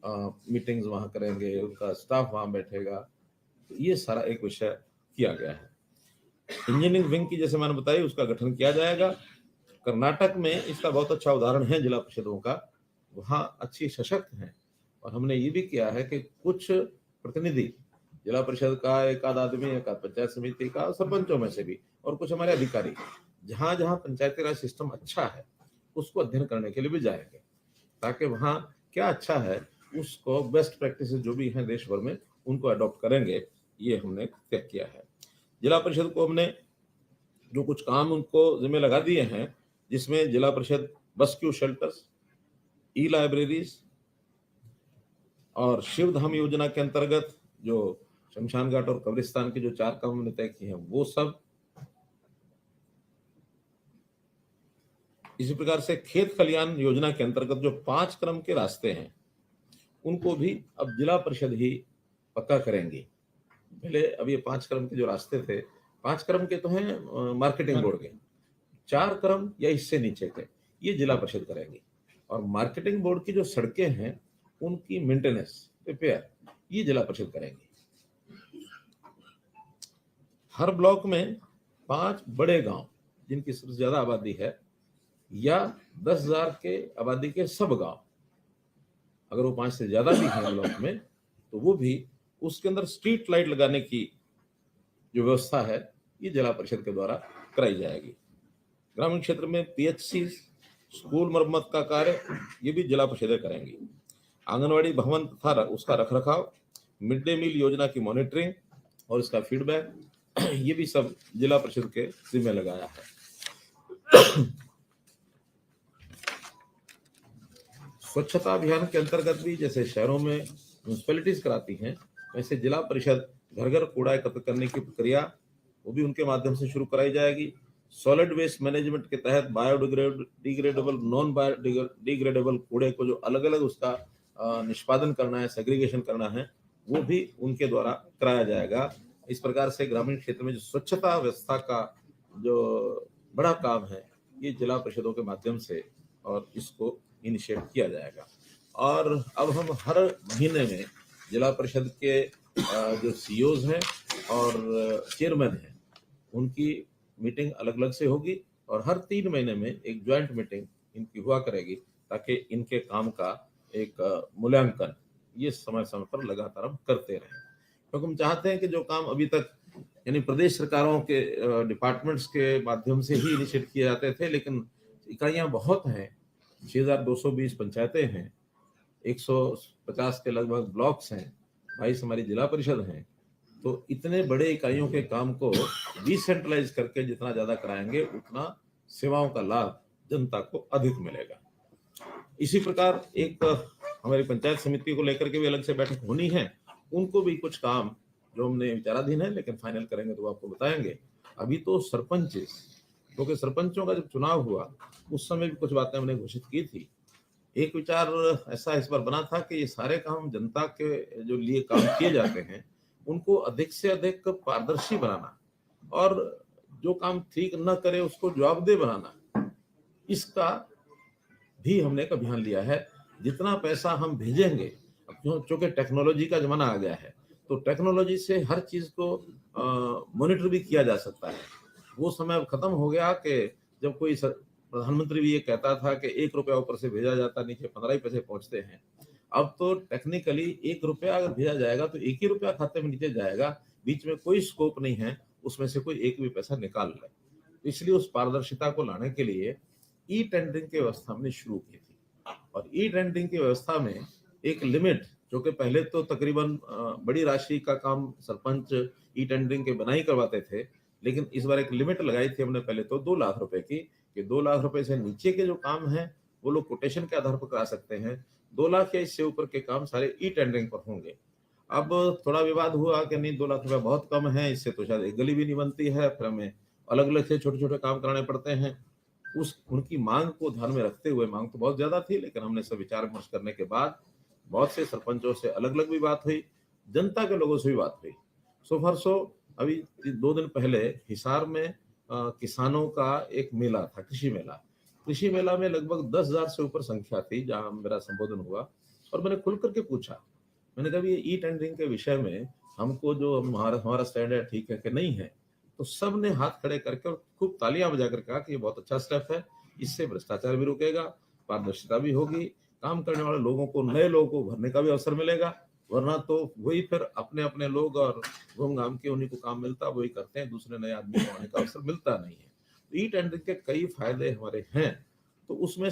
Meetings वहाँ करेंगे, उनका स्टाफ वहाँ बैठेगा। तो ये सारा एक विषय किया गया है। इंजीनियरिंग विंग की जैसे मैंने बताई उसका गठन किया जाएगा। कर्नाटक में इसका बहुत अच्छा उदाहरण है जिला परिषदों का, वहाँ अच्छी सशक्त हैं। और हमने ये भी किया है कि कुछ प्रतिनिधि जिला परिषद का, एक आध आदमी, एक आध पंचायत समिति का, सरपंचों में से भी, और कुछ हमारे अधिकारी जहाँ जहाँ पंचायती राज सिस्टम अच्छा है उसको अध्ययन करने के लिए भी जाएंगे, ताकि वहाँ क्या अच्छा है उसको बेस्ट प्रैक्टिस जो भी हैं देश भर में उनको अडॉप्ट करेंगे। ये हमने तय किया है। जिला परिषद को हमने जो कुछ काम उनको जिम्मे लगा दिए हैं, जिसमें जिला परिषद बस्क्यू शेल्टर्स, ई लाइब्रेरीज और शिवधाम योजना के अंतर्गत जो शमशान घाट और कब्रिस्तान के जो 4 काम हमने तय किए हैं वो सब, इसी प्रकार से खेत खलियान योजना के अंतर्गत जो 5 क्रम के रास्ते हैं उनको भी अब जिला परिषद ही पक्का करेंगी। पहले अब ये 5 क्रम के जो रास्ते थे, 5 क्रम के तो हैं मार्केटिंग बोर्ड के, 4 क्रम या इससे नीचे के ये जिला परिषद करेंगी। और मार्केटिंग बोर्ड की जो सड़कें हैं उनकी मेंटेनेंस, रिपेयर ये जिला परिषद करेंगी। हर ब्लॉक में 5 बड़े गांव जिनकी सबसे ज्यादा आबादी है या 10,000 के आबादी के सब गांव, अगर वो 5 से ज्यादा भी हैं ब्लॉक में तो वो भी उसके अंदर स्ट्रीट लाइट लगाने की जो व्यवस्था है ये जिला परिषद के द्वारा कराई जाएगी। ग्रामीण क्षेत्र में पीएचसी, स्कूल मरम्मत का कार्य ये भी जिला परिषदें करेंगी। आंगनवाड़ी भवन तथा उसका रखरखाव, मिड डे मील योजना की मॉनिटरिंग और इसका फीडबैक ये भी सब जिला परिषद के जिम्मे लगाया है। स्वच्छता अभियान के अंतर्गत भी जैसे शहरों में म्यूनिसिपैलिटीज कराती हैं, वैसे जिला परिषद घर घर कूड़ा एकत्र करने की प्रक्रिया वो भी उनके माध्यम से शुरू कराई जाएगी। सॉलिड वेस्ट मैनेजमेंट के तहत बायोडिग्रेडेबल, नॉन बायोडिग्रेडेबल कूड़े को जो अलग अलग उसका निष्पादन करना है, सेग्रीगेशन करना है, वो भी उनके द्वारा कराया जाएगा। इस प्रकार से ग्रामीण क्षेत्र में जो स्वच्छता व्यवस्था का जो बड़ा काम है ये जिला परिषदों के माध्यम से और इसको इनिशिएट किया जाएगा। और अब हम हर महीने में जिला परिषद के जो सीईओज हैं और चेयरमैन हैं उनकी मीटिंग अलग अलग से होगी और हर 3 महीने में एक ज्वाइंट मीटिंग इनकी हुआ करेगी, ताकि इनके काम का एक मूल्यांकन ये समय समय पर लगातार हम करते रहें। क्योंकि हम चाहते हैं कि जो काम अभी तक यानी प्रदेश सरकारों के डिपार्टमेंट्स के माध्यम से ही इनिशिएट किए जाते थे, लेकिन इकाइयां बहुत हैं, 6,220 पंचायतें हैं, 150 के लगभग ब्लॉक्स हैं, 22 हमारी जिला परिषद हैं, तो इतने बड़े इकाइयों के काम को डिसेंट्रलाइज करके जितना ज्यादा कराएंगे उतना सेवाओं का लाभ जनता को अधिक मिलेगा। इसी प्रकार एक हमारी पंचायत समिति को लेकर के भी अलग से बैठक होनी है, उनको भी कुछ काम जो हमने विचाराधीन है लेकिन फाइनल करेंगे तो आपको बताएंगे। अभी तो सरपंच, क्योंकि सरपंचों का जब चुनाव हुआ उस समय भी कुछ बातें हमने घोषित की थी। एक विचार ऐसा इस बार बना था कि ये सारे काम जनता के जो लिए काम किए जाते हैं उनको अधिक से अधिक पारदर्शी बनाना और जो काम ठीक न करे उसको जवाबदेह बनाना, इसका भी हमने एक अभियान लिया है। जितना पैसा हम भेजेंगे, चूंकि टेक्नोलॉजी का जमाना आ गया है तो टेक्नोलॉजी से हर चीज को मॉनिटर भी किया जा सकता है। वो समय अब खत्म हो गया कि जब कोई प्रधानमंत्री भी ये कहता था कि 1 रुपया ऊपर से भेजा जाता, नीचे 15 ही पैसे पहुंचते हैं। अब तो टेक्निकली 1 रुपया अगर भेजा जाएगा तो 1 ही रुपया खाते में नीचे जाएगा, बीच में कोई स्कोप नहीं है उसमें से कोई एक भी पैसा निकाल ले। इसलिए उस पारदर्शिता को लाने के लिए ई टेंडरिंग की व्यवस्था हमने शुरू की थी। और ई टेंडरिंग की व्यवस्था में एक लिमिट, जो कि पहले तो तकरीबन बड़ी राशि का काम सरपंच ई टेंडरिंग के बनाई करवाते थे, लेकिन इस बार एक लिमिट लगाई थी हमने पहले तो 2 लाख रुपए की, कि 2 लाख रुपए से नीचे के जो काम है वो लोग कोटेशन के आधार पर करा सकते हैं, 2 लाख या इससे ऊपर के काम सारे ई टेंडरिंग पर होंगे। अब थोड़ा विवाद हुआ कि नहीं 2 लाख रुपए बहुत कम है, इससे तो शायद एक गली भी नहीं बनती है, फिर हमें अलग अलग से छोटे छोटे काम कराने पड़ते हैं। उस उनकी मांग को ध्यान में रखते हुए, मांग तो बहुत ज्यादा थी लेकिन हमने सब विचार विमर्श करने के बाद बहुत से सरपंचों से अलग अलग भी बात हुई, जनता के लोगों से भी बात हुई। सो फॉर सो अभी 2 दिन पहले हिसार में किसानों का एक मेला था, कृषि मेला। कृषि मेला में लगभग 10,000 से ऊपर संख्या थी जहां मेरा संबोधन हुआ और मैंने खुल करके पूछा, मैंने कहा ये ई टेंडरिंग के विषय में हमको जो हमारा हमारा स्टैंड है ठीक है कि नहीं है। तो सब ने हाथ खड़े करके और खूब तालियां बजाकर कहा कि ये बहुत अच्छा स्टेप है, इससे भ्रष्टाचार भी रुकेगा, पारदर्शिता भी होगी, काम करने वाले लोगों को, नए लोगों को भरने का भी अवसर मिलेगा। वरना तो वही फिर अपने अपने लोग और घूम घाम के उन्हीं को काम मिलता, वही करते हैं, दूसरे नए आदमी को आने का अवसर मिलता नहीं है। तो ई टेंडरिंग के कई फायदे हमारे हैं। तो उसमें